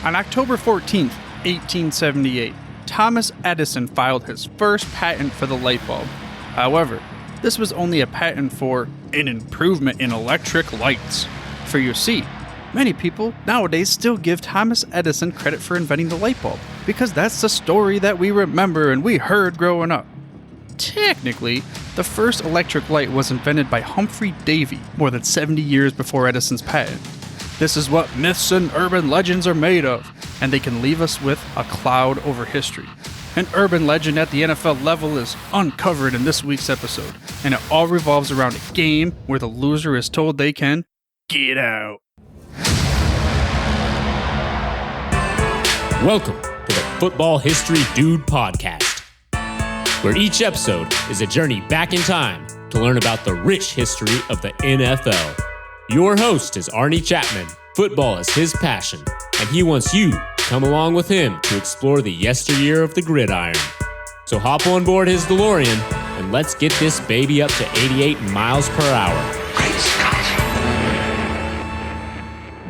On October 14th, 1878, Thomas Edison filed his first patent for the light bulb. However, this was only a patent for an improvement in electric lights. For you see, many people nowadays still give Thomas Edison credit for inventing the light bulb, because that's the story that we remember and we heard growing up. Technically, the first electric light was invented by Humphrey Davy more than 70 years before Edison's patent. This is what myths and urban legends are made of, and they can leave us with a cloud over history. An urban legend at the NFL level is uncovered in this week's episode, and it all revolves around a game where the loser is told they can get out. Welcome to the Football History Dude podcast, where each episode is a journey back in time to learn about the rich history of the NFL. Your host is Arnie Chapman. Football is his passion, and he wants you to come along with him to explore the yesteryear of the gridiron. So hop on board his DeLorean, and let's get this baby up to 88 miles per hour. Great Scott!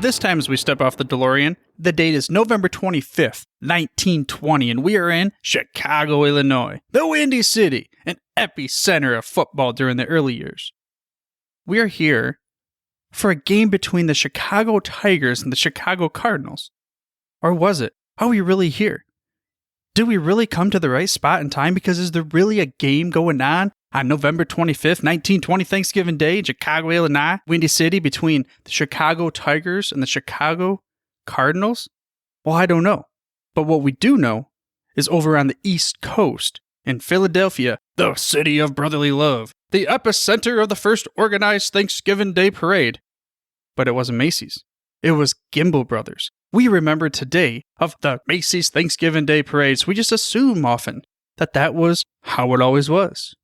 This time as we step off the DeLorean, the date is November 25th, 1920, and we are in Chicago, Illinois, the Windy City, an epicenter of football during the early years. We are here for a game between the Chicago Tigers and the Chicago Cardinals. Or was it? Are we really here? Did we really come to the right spot in time? Because is there really a game going on November 25th, 1920, Thanksgiving Day in Chicago, Illinois, Windy City, between the Chicago Tigers and the Chicago Cardinals? Well, I don't know. But what we do know is over on the East Coast, in Philadelphia, the city of brotherly love, the epicenter of the first organized Thanksgiving Day parade. But it wasn't Macy's. It was Gimbel Brothers. We remember today of the Macy's Thanksgiving Day parades. We just assume often that that was how it always was.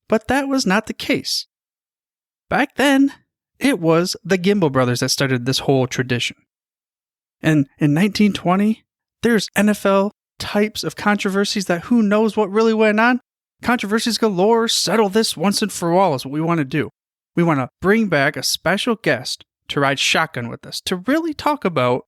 But that was not the case. Back then, it was the Gimbel Brothers that started this whole tradition. And in 1920, there's NFL types of controversies that who knows what really went on. Controversies galore. Settle this once and for all is what we want to do. We want to bring back a special guest to ride shotgun with us, to really talk about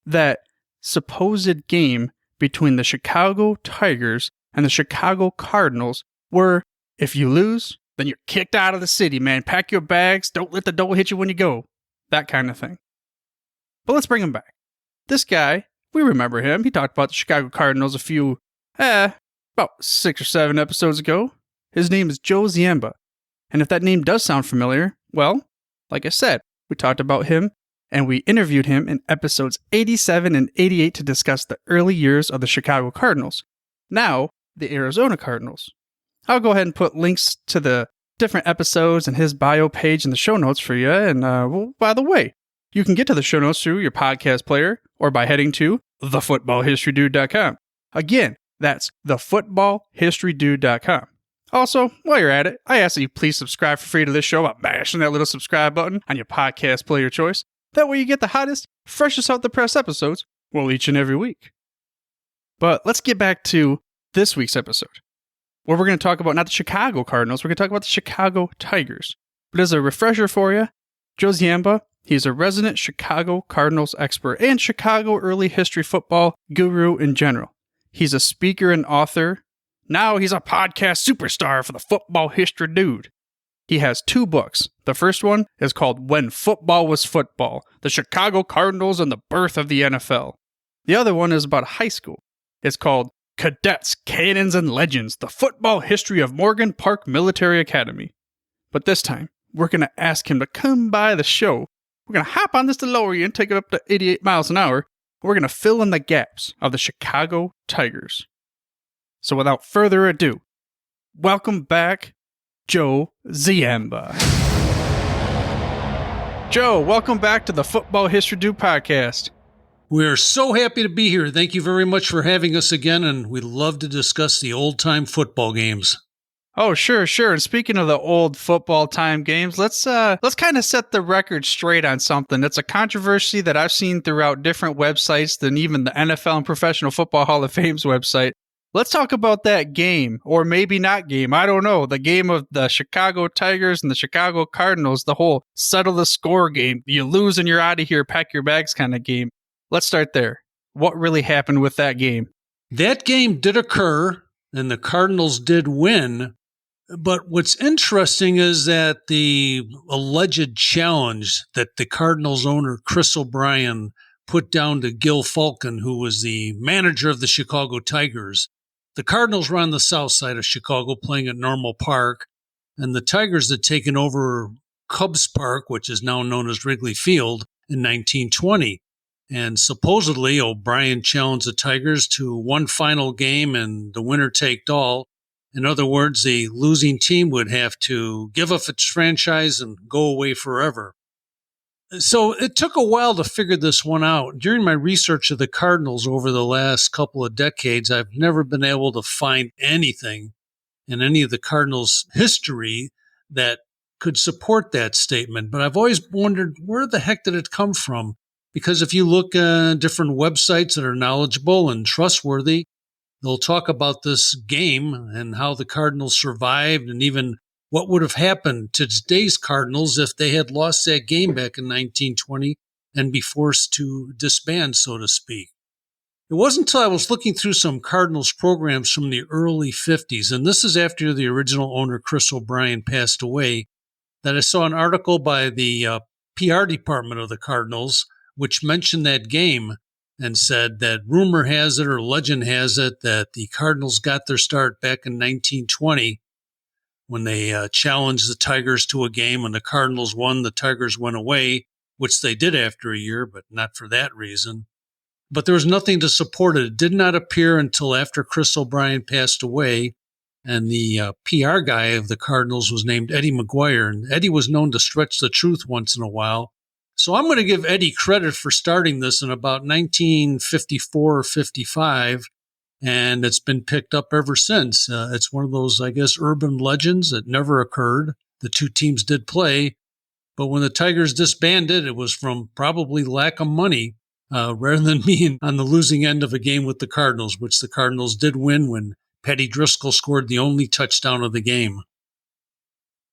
that supposed game between the Chicago Tigers and the Chicago Cardinals, where if you lose, then you're kicked out of the city, man. Pack your bags, don't let the door hit you when you go. That kind of thing. But let's bring him back. This guy, we remember him. He talked about the Chicago Cardinals about 6 or 7 episodes ago. His name is Joe Ziemba. And if that name does sound familiar, well, like I said, we talked about him and we interviewed him in episodes 87 and 88 to discuss the early years of the Chicago Cardinals. Now, the Arizona Cardinals. I'll go ahead and put links to the different episodes and his bio page in the show notes for you. And by the way, you can get to the show notes through your podcast player or by heading to thefootballhistorydude.com. Again, that's thefootballhistorydude.com. Also, while you're at it, I ask that you please subscribe for free to this show by mashing that little subscribe button on your podcast player choice. That way you get the hottest, freshest out the press episodes, well, each and every week. But let's get back to this week's episode, where we're going to talk about not the Chicago Cardinals, we're going to talk about the Chicago Tigers. But as a refresher for you, Joe Ziemba, he's a resident Chicago Cardinals expert and Chicago early history football guru in general. He's a speaker and author. Now he's a podcast superstar for the Football History Dude. He has 2 books. The first one is called When Football Was Football, The Chicago Cardinals and the Birth of the NFL. The other one is about high school. It's called Cadets, Cannons, and Legends, The Football History of Morgan Park Military Academy. But this time, we're going to ask him to come by the show. We're going to hop on this DeLorean, take it up to 88 miles an hour. We're going to fill in the gaps of the Chicago Tigers. So without further ado, welcome back, Joe Ziemba. Joe, welcome back to the Football History Dude podcast. We're so happy to be here. Thank you very much for having us again, and we'd love to discuss the old-time football games. Oh, sure. And speaking of the old football time games, let's kind of set the record straight on something. It's a controversy that I've seen throughout different websites than even the NFL and Professional Football Hall of Fame's website. Let's talk about that game, or maybe not game. I don't know. The game of the Chicago Tigers and the Chicago Cardinals, the whole settle the score game. You lose and you're out of here, pack your bags kind of game. Let's start there. what really happened with that game. That game did occur, and the Cardinals did win. But what's interesting is that the alleged challenge that the Cardinals owner, Chris O'Brien, put down to Gil Falcon, who was the manager of the Chicago Tigers. The Cardinals were on the south side of Chicago playing at Normal Park, and the Tigers had taken over Cubs Park, which is now known as Wrigley Field, in 1920. And supposedly O'Brien challenged the Tigers to one final game and the winner take all. In other words, the losing team would have to give up its franchise and go away forever. So it took a while to figure this one out. During my research of the Cardinals over the last couple of decades, I've never been able to find anything in any of the Cardinals' history that could support that statement. But I've always wondered, where the heck did it come from? Because if you look at different websites that are knowledgeable and trustworthy, they'll talk about this game and how the Cardinals survived and even what would have happened to today's Cardinals if they had lost that game back in 1920 and be forced to disband, so to speak. It wasn't until I was looking through some Cardinals programs from the early 50s, and this is after the original owner, Chris O'Brien, passed away, that I saw an article by the PR department of the Cardinals, which mentioned that game and said that rumor has it or legend has it that the Cardinals got their start back in 1920 when they challenged the Tigers to a game. When the Cardinals won, the Tigers went away, which they did after a year, but not for that reason. But there was nothing to support it. It did not appear until after Chris O'Brien passed away, and the PR guy of the Cardinals was named Eddie McGuire, and Eddie was known to stretch the truth once in a while. So I'm going to give Eddie credit for starting this in about 1954 or 55, and it's been picked up ever since. It's one of those, I guess, urban legends that never occurred. The two teams did play, but when the Tigers disbanded, it was from probably lack of money rather than being on the losing end of a game with the Cardinals, which the Cardinals did win when Patty Driscoll scored the only touchdown of the game.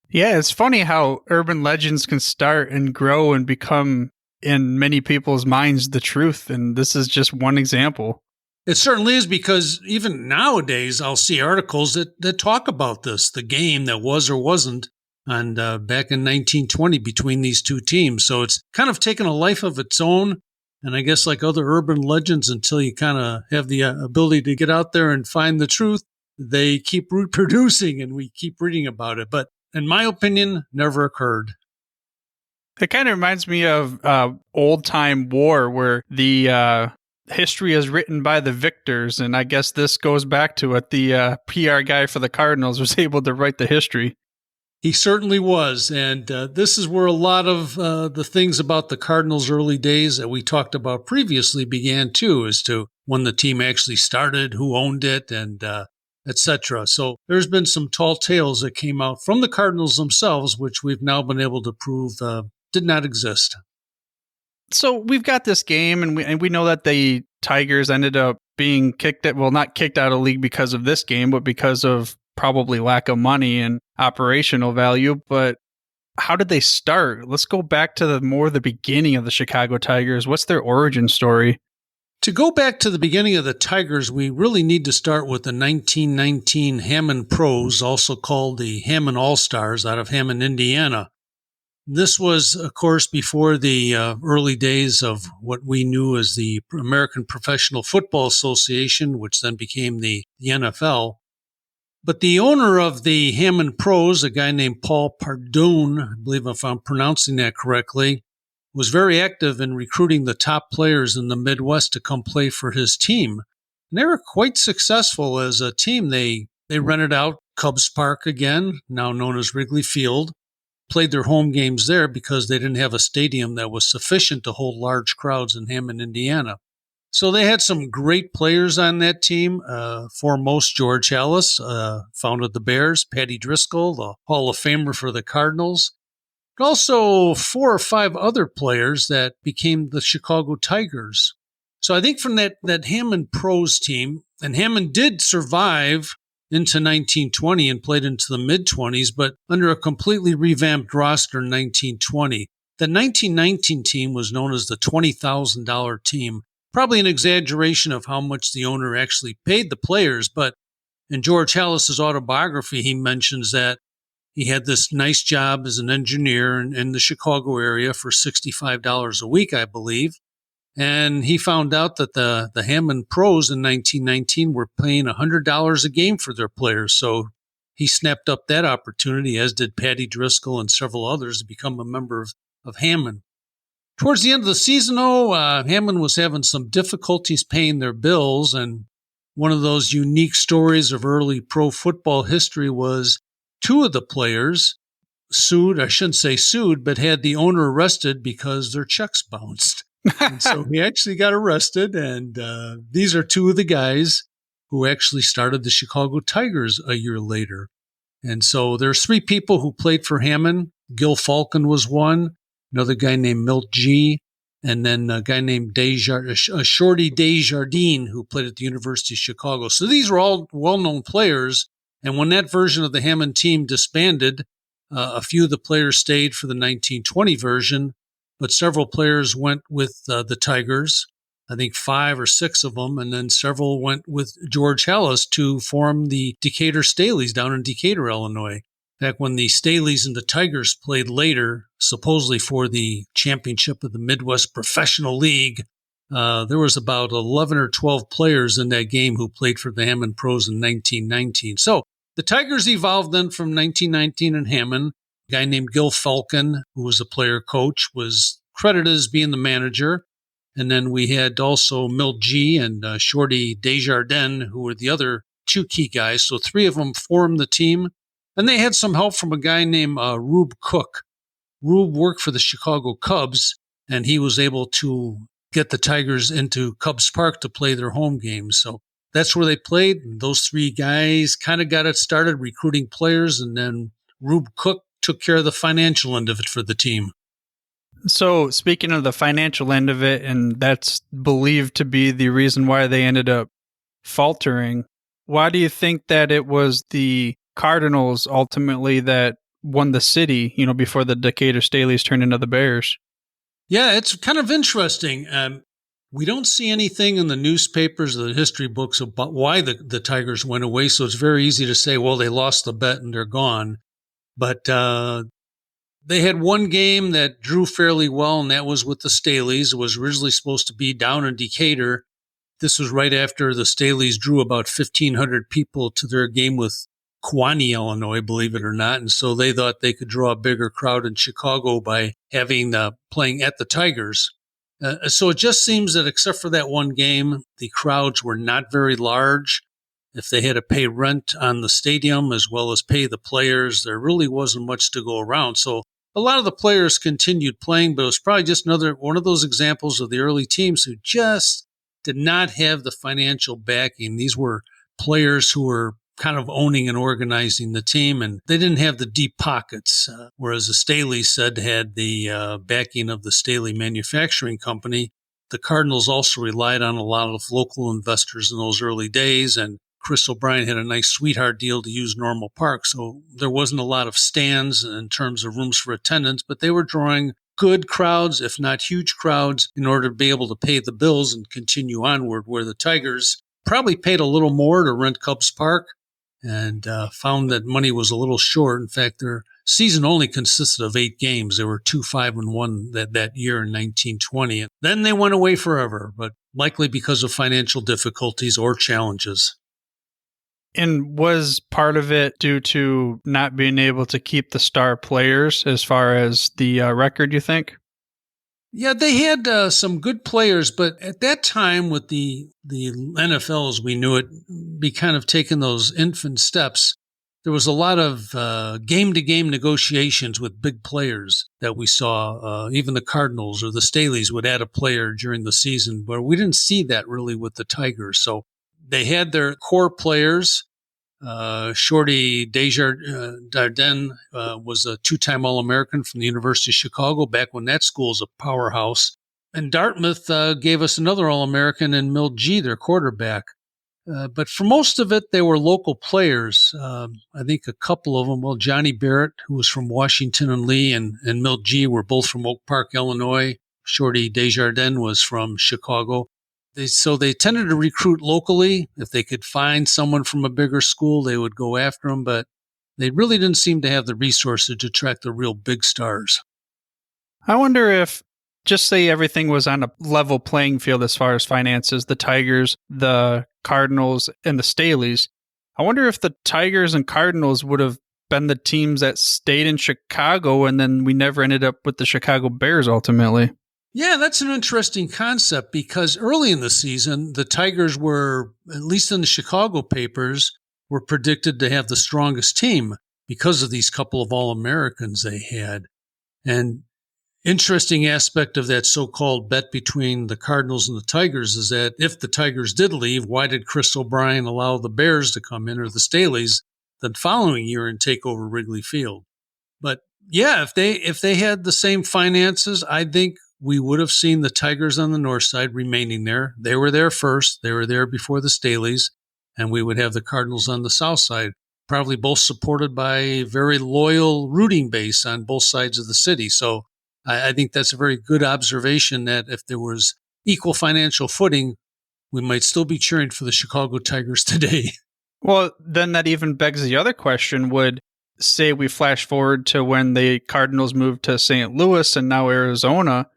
Yeah, it's funny how urban legends can start and grow and become, in many people's minds, the truth. And this is just one example. It certainly is, because even nowadays I'll see articles that talk about this, the game that was or wasn't, and back in 1920 between these two teams. So it's kind of taken a life of its own. And I guess like other urban legends, until you kind of have the ability to get out there and find the truth, they keep reproducing and we keep reading about it. But in my opinion, never occurred. It kind of reminds me of old-time war where the history is written by the victors, and I guess this goes back to it. The PR guy for the Cardinals was able to write the history. He certainly was, and this is where a lot of the things about the Cardinals' early days that we talked about previously began too, as to when the team actually started, who owned it, and etc. So there's been some tall tales that came out from the Cardinals themselves, which we've now been able to prove did not exist. So we've got this game, and we know that the Tigers ended up being not kicked out of the league because of this game, but because of probably lack of money and operational value. But how did they start? Let's go back to the beginning of the Chicago Tigers. What's their origin story? To go back to the beginning of the Tigers, we really need to start with the 1919 Hammond Pros, also called the Hammond All-Stars, out of Hammond, Indiana. This was, of course, before the early days of what we knew as the American Professional Football Association, which then became the NFL. But the owner of the Hammond Pros, a guy named Paul Pardune, I believe if I'm pronouncing that correctly, was very active in recruiting the top players in the Midwest to come play for his team. And they were quite successful as a team. They rented out Cubs Park again, now known as Wrigley Field, played their home games there because they didn't have a stadium that was sufficient to hold large crowds in Hammond, Indiana. So they had some great players on that team, foremost George Halas, founded the Bears, Patty Driscoll, the Hall of Famer for the Cardinals, but also 4 or 5 other players that became the Chicago Tigers. So I think from that Hammond Pros team, and Hammond did survive into 1920 and played into the mid-20s, but under a completely revamped roster in 1920. The 1919 team was known as the $20,000 team. probably an exaggeration of how much the owner actually paid the players. But in George Halas's autobiography, he mentions that he had this nice job as an engineer in the Chicago area for $65 a week, I believe. And he found out that the Hammond pros in 1919 were paying $100 a game for their players. So he snapped up that opportunity, as did Patty Driscoll and several others, to become a member of Hammond. Towards the end of the season, Hammond was having some difficulties paying their bills. And one of those unique stories of early pro football history was two of the players I shouldn't say sued, but had the owner arrested because their checks bounced. And so he actually got arrested, and these are two of the guys who actually started the Chicago Tigers a year later. And so there's three people who played for Hammond. Gil Falcon was one, another guy named Milt G., and then a guy named Shorty Desjardins, who played at the University of Chicago. So these were all well-known players, and when that version of the Hammond team disbanded, a few of the players stayed for the 1920 version, but several players went with the Tigers, I think 5 or 6 of them, and then several went with George Halas to form the Decatur Staleys down in Decatur, Illinois. Back when the Staleys and the Tigers played later, supposedly for the championship of the Midwest Professional League, there was about 11 or 12 players in that game who played for the Hammond Pros in 1919. So the Tigers evolved then from 1919 in Hammond. A guy named Gil Falcon, who was a player coach, was credited as being the manager. And then we had also Milt G. and Shorty Desjardins, who were the other two key guys. So 3 of them formed the team. And they had some help from a guy named Rube Cook. Rube worked for the Chicago Cubs, and he was able to get the Tigers into Cubs Park to play their home games. So that's where they played. And those 3 guys kind of got it started recruiting players, and then Rube Cook took care of the financial end of it for the team. So speaking of the financial end of it, and that's believed to be the reason why they ended up faltering, why do you think that it was the Cardinals ultimately that won the city, before the Decatur Staleys turned into the Bears? Yeah, it's kind of interesting. We don't see anything in the newspapers or the history books about why the Tigers went away, so it's very easy to say, well, they lost the bet and they're gone. But they had one game that drew fairly well, and that was with the Staleys. It was originally supposed to be down in Decatur. This was right after the Staleys drew about 1,500 people to their game with Kewanee, Illinois, believe it or not. And so they thought they could draw a bigger crowd in Chicago by having playing at the Tigers. So it just seems that except for that one game, the crowds were not very large. If they had to pay rent on the stadium as well as pay the players, there really wasn't much to go around. So a lot of the players continued playing, but it was probably just another one of those examples of the early teams who just did not have the financial backing. These were players who were kind of owning and organizing the team, and they didn't have the deep pockets, whereas the Staleys said had the backing of the Staley Manufacturing Company. The Cardinals also relied on a lot of local investors in those early days, and Chris O'Brien had a nice sweetheart deal to use Normal Park, so there wasn't a lot of stands in terms of rooms for attendance, but they were drawing good crowds, if not huge crowds, in order to be able to pay the bills and continue onward, where the Tigers probably paid a little more to rent Cubs Park and found that money was a little short. In fact, their season only consisted of 8 games. There were 2-5-1 that year in 1920. And then they went away forever, but likely because of financial difficulties or challenges. And was part of it due to not being able to keep the star players as far as the record, you think? Yeah, they had some good players, but at that time with the NFL as we knew it, be kind of taking those infant steps, there was a lot of game-to-game negotiations with big players that we saw. Even the Cardinals or the Staleys would add a player during the season, but we didn't see that really with the Tigers. So they had their core players. Shorty Desjardins was a 2-time All-American from the University of Chicago back when that school's a powerhouse. And Dartmouth gave us another All-American in Milt G., their quarterback. But for most of it, they were local players. I think a couple of them, Johnny Barrett, who was from Washington and Lee, and Milt G. were both from Oak Park, Illinois. Shorty Desjardins was from Chicago. They tended to recruit locally. If they could find someone from a bigger school, they would go after them, but they really didn't seem to have the resources to attract the real big stars. I wonder if, just say everything was on a level playing field as far as finances, the Tigers, the Cardinals, and the Staleys, I wonder if the Tigers and Cardinals would have been the teams that stayed in Chicago, and then we never ended up with the Chicago Bears ultimately. Yeah, that's an interesting concept because early in the season, the Tigers were, at least in the Chicago papers, were predicted to have the strongest team because of these couple of All-Americans they had. And interesting aspect of that so-called bet between the Cardinals and the Tigers is that if the Tigers did leave, why did Chris O'Brien allow the Bears to come in, or the Staleys, the following year and take over Wrigley Field? But yeah, if they had the same finances, I think we would have seen the Tigers on the north side remaining there. They were there first. They were there before the Staleys, and we would have the Cardinals on the south side, probably both supported by a very loyal rooting base on both sides of the city. So I think that's a very good observation that if there was equal financial footing, we might still be cheering for the Chicago Tigers today. Well, then that even begs the other question. Would, say we flash forward to when the Cardinals moved to St. Louis and now Arizona,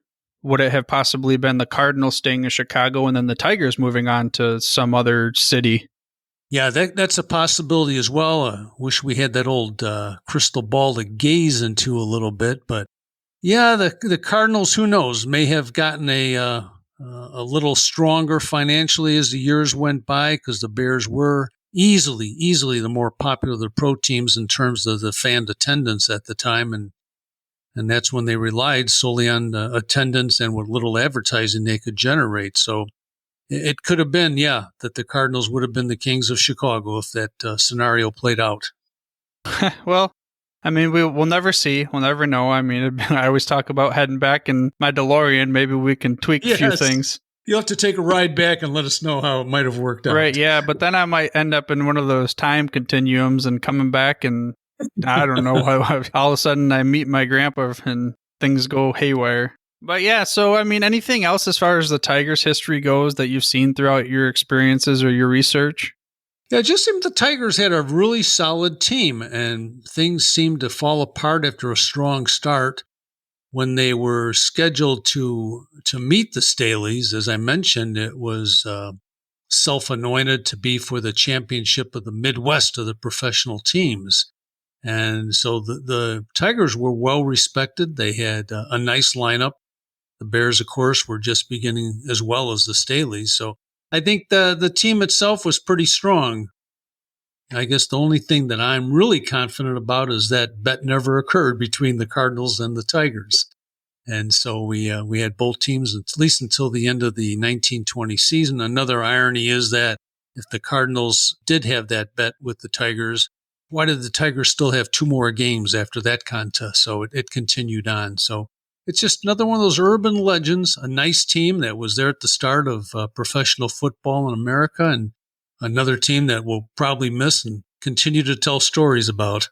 would it have possibly been the Cardinals staying in Chicago and then the Tigers moving on to some other city? Yeah, that's a possibility as well. Wish we had that old crystal ball to gaze into a little bit. But yeah, the Cardinals, who knows, may have gotten a little stronger financially as the years went by because the Bears were easily the more popular of the pro teams in terms of the fan attendance at the time. And that's when they relied solely on attendance and what little advertising they could generate. So it could have been, that the Cardinals would have been the kings of Chicago if that scenario played out. Well, I mean, we'll never see. We'll never know. I mean, I always talk about heading back in my DeLorean. Maybe we can tweak a few things. You'll have to take a ride back and let us know how it might have worked out. Right, yeah. But then I might end up in one of those time continuums and coming back, and I don't know, all of a sudden I meet my grandpa and things go haywire. But yeah, so I mean, anything else as far as the Tigers history goes that you've seen throughout your experiences or your research? Yeah, it just seemed the Tigers had a really solid team, and things seemed to fall apart after a strong start. When they were scheduled to meet the Staleys, as I mentioned, it was self-anointed to be for the championship of the Midwest of the professional teams. And so the Tigers were well respected. They had a nice lineup. The Bears, of course, were just beginning as well as the Staleys. So I think the team itself was pretty strong. I guess the only thing that I'm really confident about is that bet never occurred between the Cardinals and the Tigers. And so we had both teams at least until the end of the 1920 season. Another irony is that if the Cardinals did have that bet with the Tigers, why did the Tigers still have 2 more games after that contest? So it continued on. So it's just another one of those urban legends, a nice team that was there at the start of professional football in America, and another team that we'll probably miss and continue to tell stories about.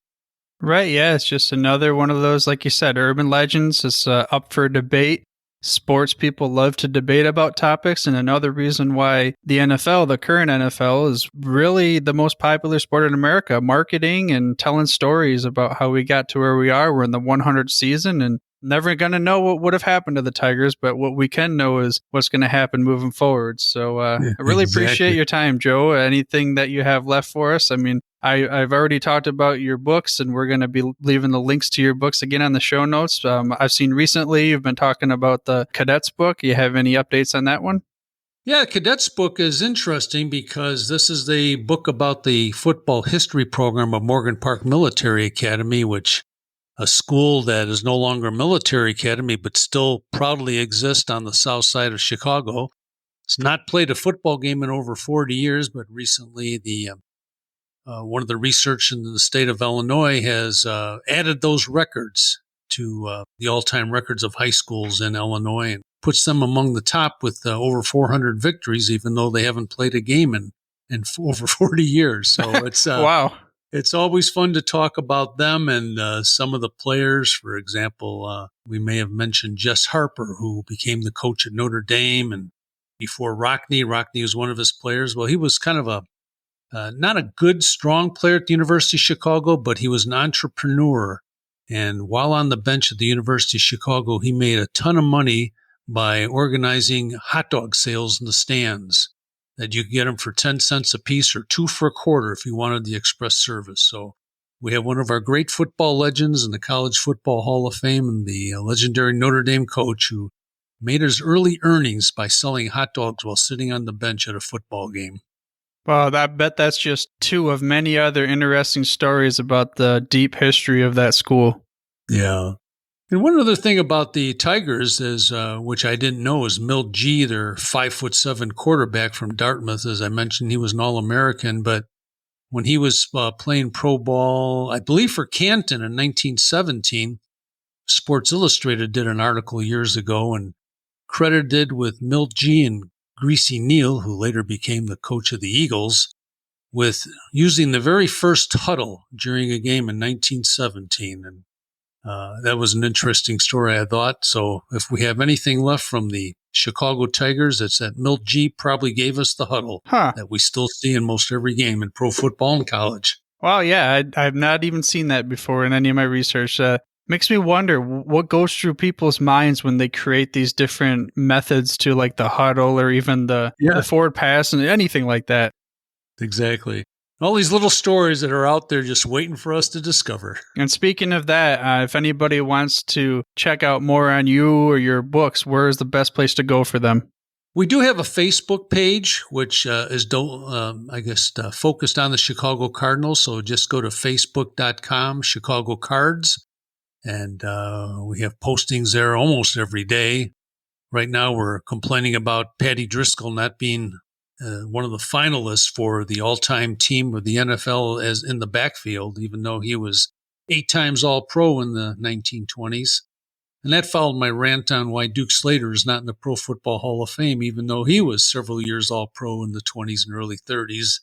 Right, yeah, it's just another one of those, like you said, urban legends. It's up for debate. Sports people love to debate about topics, and another reason why the NFL, the current NFL, is really the most popular sport in America. Marketing and telling stories about how we got to where we are. We're in the 100th season, and never going to know what would have happened to the Tigers, but what we can know is what's going to happen moving forward. So I really appreciate your time, Joe. Anything that you have left for us? I mean, I've already talked about your books, and we're going to be leaving the links to your books again on the show notes. I've seen recently you've been talking about the Cadets book. You have any updates on that one? Yeah, Cadets book is interesting because this is the book about the football history program of Morgan Park Military Academy, which a school that is no longer a military academy, but still proudly exists on the south side of Chicago. It's not played a football game in over 40 years, but recently one of the research in the state of Illinois has added those records to the all-time records of high schools in Illinois and puts them among the top with over 400 victories, even though they haven't played a game in over 40 years. So it's wow. It's always fun to talk about them and some of the players. For example, we may have mentioned Jess Harper, who became the coach at Notre Dame, and before Rockne. Rockne was one of his players. Well, he was kind of not a good, strong player at the University of Chicago, but he was an entrepreneur. And while on the bench at the University of Chicago, he made a ton of money by organizing hot dog sales in the stands that you could get them for 10 cents a piece or 2 for a quarter if you wanted the express service. So we have one of our great football legends in the College Football Hall of Fame and the legendary Notre Dame coach who made his early earnings by selling hot dogs while sitting on the bench at a football game. Well, I bet that's just 2 of many other interesting stories about the deep history of that school. Yeah. And one other thing about the Tigers is, which I didn't know, is Milt G, their 5'7" quarterback from Dartmouth. As I mentioned, he was an All-American, but when he was playing pro ball, I believe for Canton in 1917, Sports Illustrated did an article years ago and credited with Milt G and Greasy Neal, who later became the coach of the Eagles, with using the very first huddle during a game in 1917. And that was an interesting story, I thought. So if we have anything left from the Chicago Tigers, it's that Milt G probably gave us the huddle that we still see in most every game in pro football and college. Wow, yeah, I've not even seen that before in any of my research. Makes me wonder what goes through people's minds when they create these different methods to like the huddle or even the forward pass and anything like that. Exactly. All these little stories that are out there just waiting for us to discover. And speaking of that, if anybody wants to check out more on you or your books, where is the best place to go for them? We do have a Facebook page, which is, focused on the Chicago Cardinals. So just go to facebook.com, Chicago Cards. And we have postings there almost every day. Right now, we're complaining about Patty Driscoll not being one of the finalists for the all-time team of the NFL as in the backfield, even though he was 8 times All-Pro in the 1920s. And that followed my rant on why Duke Slater is not in the Pro Football Hall of Fame, even though he was several years All-Pro in the 20s and early 30s.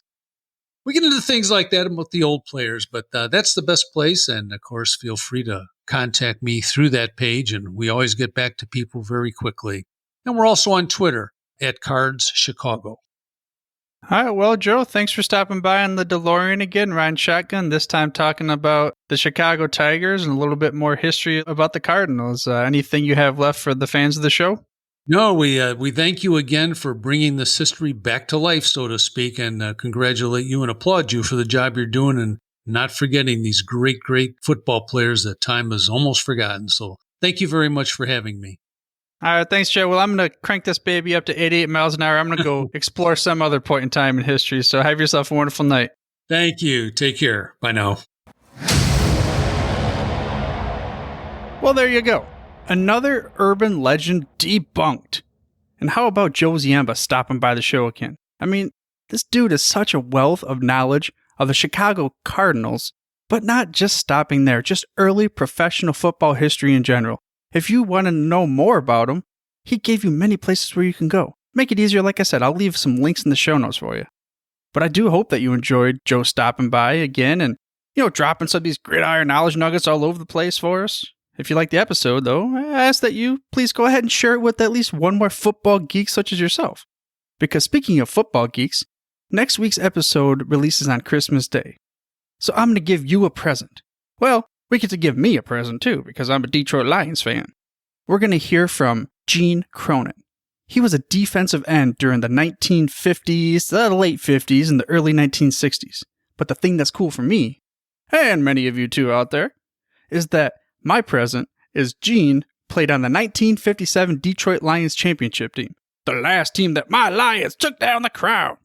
We get into things like that about the old players, but that's the best place. And, of course, feel free to contact me through that page, and we always get back to people very quickly. And we're also on Twitter at Cards Chicago. All right, well, Joe, thanks for stopping by on the DeLorean again, riding shotgun, this time talking about the Chicago Tigers and a little bit more history about the Cardinals. Anything you have left for the fans of the show? No, we thank you again for bringing this history back to life, so to speak, and congratulate you and applaud you for the job you're doing and not forgetting these great, great football players that time has almost forgotten. So thank you very much for having me. All right, thanks, Joe. Well, I'm going to crank this baby up to 88 miles an hour. I'm going to go explore some other point in time in history. So have yourself a wonderful night. Thank you. Take care. Bye now. Well, there you go. Another urban legend debunked. And how about Joe Ziemba stopping by the show again? I mean, this dude is such a wealth of knowledge of the Chicago Cardinals, but not just stopping there, just early professional football history in general. If you want to know more about him, he gave you many places where you can go. Make it easier, like I said, I'll leave some links in the show notes for you. But I do hope that you enjoyed Joe stopping by again and, dropping some of these gridiron knowledge nuggets all over the place for us. If you like the episode, though, I ask that you please go ahead and share it with at least one more football geek such as yourself. Because speaking of football geeks, next week's episode releases on Christmas Day. So I'm going to give you a present. Well, we get to give me a present too, because I'm a Detroit Lions fan. We're going to hear from Gene Cronin. He was a defensive end during the 1950s, the late 50s, and the early 1960s. But the thing that's cool for me, and many of you too out there, is that my present is Gene played on the 1957 Detroit Lions championship team. The last team that my Lions took down the crown.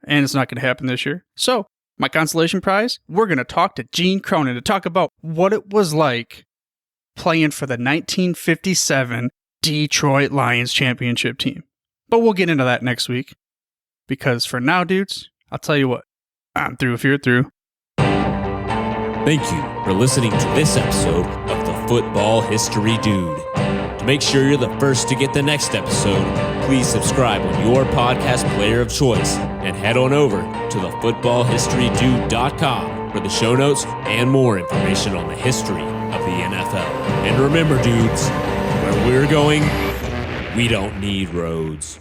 And it's not going to happen this year. So, my consolation prize, we're going to talk to Gene Cronin to talk about what it was like playing for the 1957 Detroit Lions championship team. But we'll get into that next week. Because for now, dudes, I'll tell you what, I'm through if you're through. Thank you for listening to this episode of the Football History Dude. To make sure you're the first to get the next episode, please subscribe on your podcast player of choice and head on over to thefootballhistorydude.com for the show notes and more information on the history of the NFL. And remember, dudes, where we're going, we don't need roads.